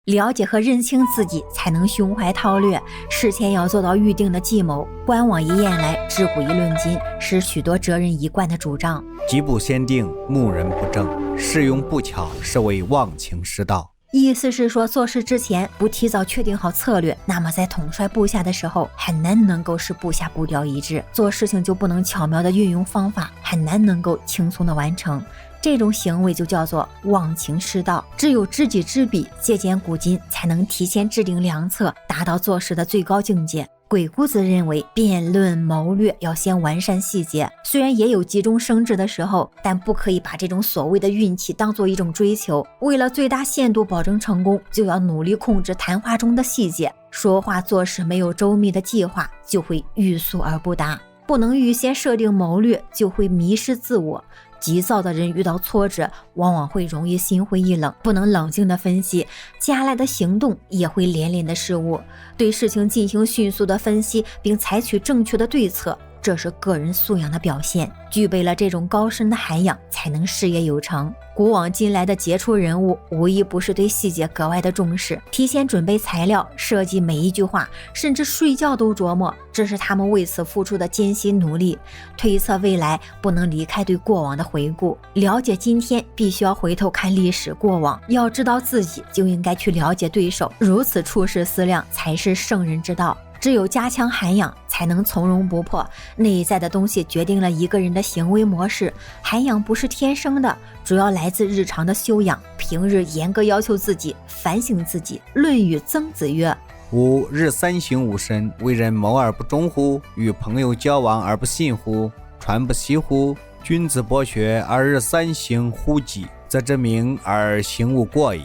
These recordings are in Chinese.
了解和认清自己，才能胸怀韬略，事前要做到预定的计谋。观往一言来，知古一论今，是许多哲人一贯的主张。吉不先定，木人不正，事用不巧，是为忘情失道。意思是说，做事之前不提早确定好策略，那么在统帅部下的时候，很难能够使部下步调一致，做事情就不能巧妙的运用方法，很难能够轻松的完成。这种行为就叫做忘情失道。只有知己知彼，借鉴古今，才能提前制定良策，达到做事的最高境界。鬼谷子认为，辩论谋略要先完善细节，虽然也有急中生智的时候，但不可以把这种所谓的运气当做一种追求。为了最大限度保证成功，就要努力控制谈话中的细节。说话做事没有周密的计划，就会欲速而不达。不能预先设定谋略，就会迷失自我。急躁的人遇到挫折，往往会容易心灰意冷，不能冷静的分析，接下来的行动也会连连的失误。对事情进行迅速的分析，并采取正确的对策，这是个人素养的表现。具备了这种高深的涵养，才能事业有成。古往今来的杰出人物，无一不是对细节格外的重视，提前准备材料，设计每一句话，甚至睡觉都琢磨，这是他们为此付出的艰辛努力。推测未来，不能离开对过往的回顾，了解今天必须要回头看历史过往，要知道自己就应该去了解对手，如此处世思量才是圣人之道。只有加强涵养，才能从容不迫。内在的东西决定了一个人的行为模式，涵养不是天生的，主要来自日常的修养。平日严格要求自己，反省自己。论语曾子曰：吾日三省吾身，为人谋而不忠乎？与朋友交往而不信乎？传不习乎？君子博学而日三省乎己，则之明而行勿过矣。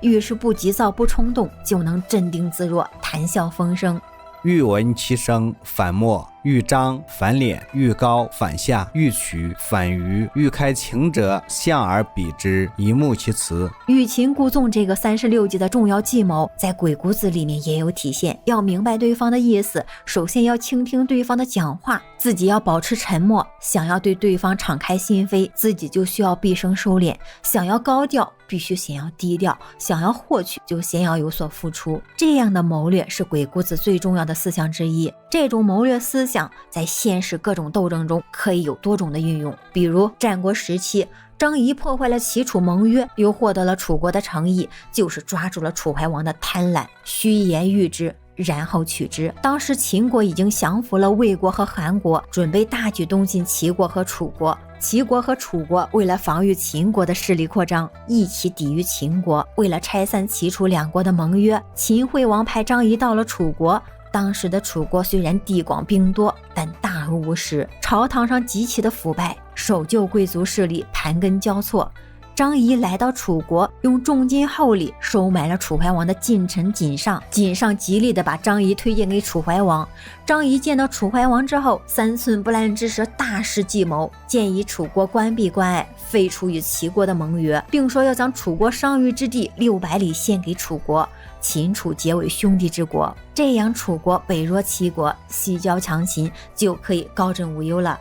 遇事不急躁不冲动，就能镇定自若，谈笑风生。欲闻其声反默，欲张反敛，欲高反下，欲曲反愚，欲开情者，象而比之，以目其辞。欲擒故纵这个36计的重要计谋，在鬼谷子里面也有体现。要明白对方的意思，首先要倾听对方的讲话，自己要保持沉默。想要对对方敞开心扉，自己就需要毕生收敛。想要高调，必须先要低调；想要获取，就先要有所付出。这样的谋略是鬼谷子最重要的思想之一。这种谋略思想在现实各种斗争中可以有多种的运用。比如战国时期，张仪破坏了齐楚盟约，又获得了楚国的诚意，就是抓住了楚怀王的贪婪，虚言喻之，然后取之。当时秦国已经降服了魏国和韩国，准备大举东进齐国和楚国。齐国和楚国为了防御秦国的势力扩张，一起抵御秦国。为了拆散齐楚两国的盟约，秦惠王派张仪到了楚国。当时的楚国虽然地广兵多，但大而无实，朝堂上极其的腐败，守旧贵族势力盘根交错。张仪来到楚国，用重金厚礼收买了楚怀王的近臣锦上，锦上极力的把张仪推荐给楚怀王。张仪见到楚怀王之后，3寸不烂之舌大施计谋，建议楚国关闭关隘，废除与齐国的盟约，并说要将楚国商於之地600里献给楚国，秦楚结为兄弟之国，这样楚国北若齐国，西交强秦，就可以高枕无忧了。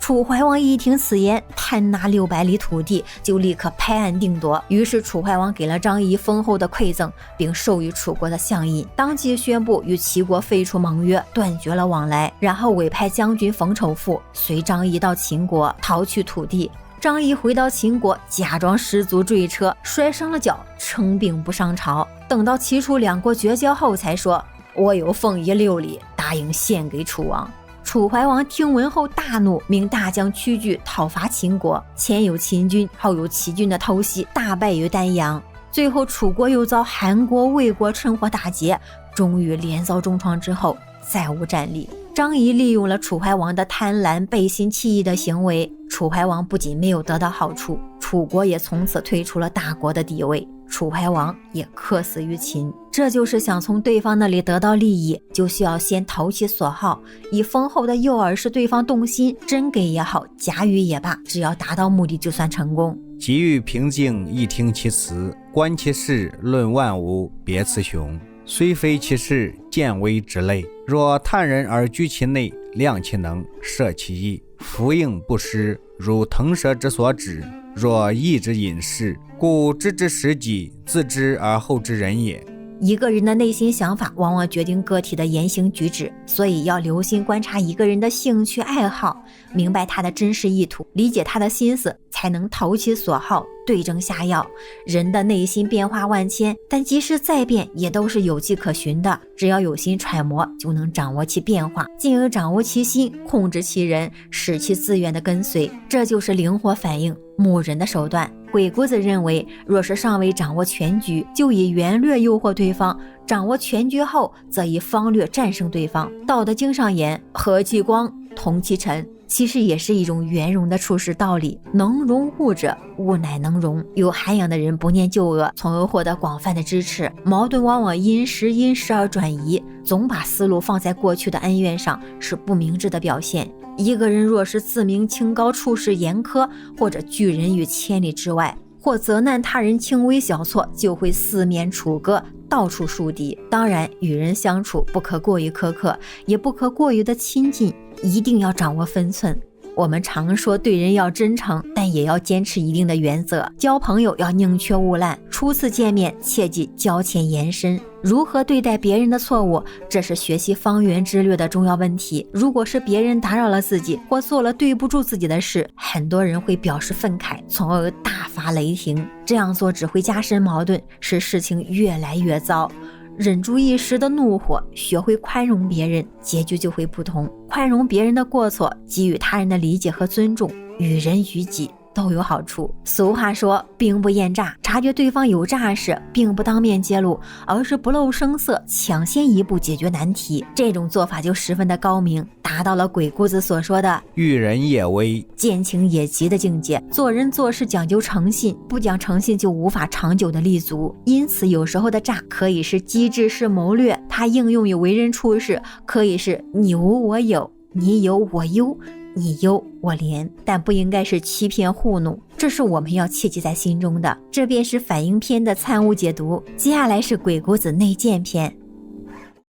楚怀王一听此言，贪拿600里土地，就立刻拍案定夺。于是楚怀王给了张仪丰厚的馈赠，并授予楚国的相印，当即宣布与齐国废除盟约，断绝了往来。然后委派将军冯丑富随张仪到秦国讨取土地。张仪回到秦国，假装失足坠车，摔伤了脚，称病不上朝。等到齐楚两国绝交后，才说：我有凤仪6里，答应献给楚王。楚怀王听闻后大怒，命大将屈据讨伐秦国，前有秦军，后有齐军的偷袭，大败于丹阳。最后楚国又遭韩国、魏国趁火打劫，终于连遭重创之后，再无战力。张仪利用了楚怀王的贪婪、背信弃义的行为，楚怀王不仅没有得到好处，楚国也从此退出了大国的地位，楚怀王也客死于秦。这就是想从对方那里得到利益，就需要先投其所好，以丰厚的诱饵使对方动心，真给也好，假语也罢，只要达到目的就算成功。急欲平静，亦听其辞，观其事，论万物，别雌雄。虽非其事，见微之类。若探人而居其内，量其能，摄其意，弗应不失，如腾蛇之所止。若义之隐士，故知之识己，自知而后知人也。一个人的内心想法往往决定个体的言行举止，所以要留心观察一个人的兴趣爱好，明白他的真实意图，理解他的心思，才能投其所好，对症下药。人的内心变化万千，但即使再变也都是有迹可循的，只要有心揣摩，就能掌握其变化，进而掌握其心，控制其人，使其自愿的跟随，这就是灵活反应牧人的手段。鬼谷子认为，若是尚未掌握全局，就以圆略诱惑对方；掌握全局后，则以方略战胜对方。道德经上言：和其光，同其尘，其实也是一种圆融的处世道理。能容物者，物乃能容。有涵养的人不念旧恶，从而获得广泛的支持。矛盾往往因时而转移，总把思路放在过去的恩怨上，是不明智的表现。一个人若是自命清高，处事严苛，或者拒人于千里之外，或责难他人轻微小错，就会四面楚歌，到处树敌。当然，与人相处不可过于苛刻，也不可过于的亲近，一定要掌握分寸。我们常说对人要真诚，但也要坚持一定的原则。交朋友要宁缺毋滥，初次见面切忌交浅言深。如何对待别人的错误，这是学习方圆之略的重要问题。如果是别人打扰了自己，或做了对不住自己的事，很多人会表示愤慨，从而大发雷霆。这样做只会加深矛盾，使事情越来越糟。忍住一时的怒火，学会宽容别人，结局就会不同。宽容别人的过错，给予他人的理解和尊重，与人与己都有好处。俗话说，兵不厌诈，察觉对方有诈事，并不当面揭露，而是不露声色，抢先一步解决难题。这种做法就十分的高明，达到了鬼谷子所说的遇人也微，见情也急的境界。做人做事讲究诚信，不讲诚信就无法长久的立足。因此有时候的诈可以是机智，是谋略，它应用于为人处事，可以是你无我有，你有我优，你优我廉，但不应该是欺骗糊弄，这是我们要切记在心中的。这便是反应篇的参悟解读。接下来是鬼谷子内鉴篇。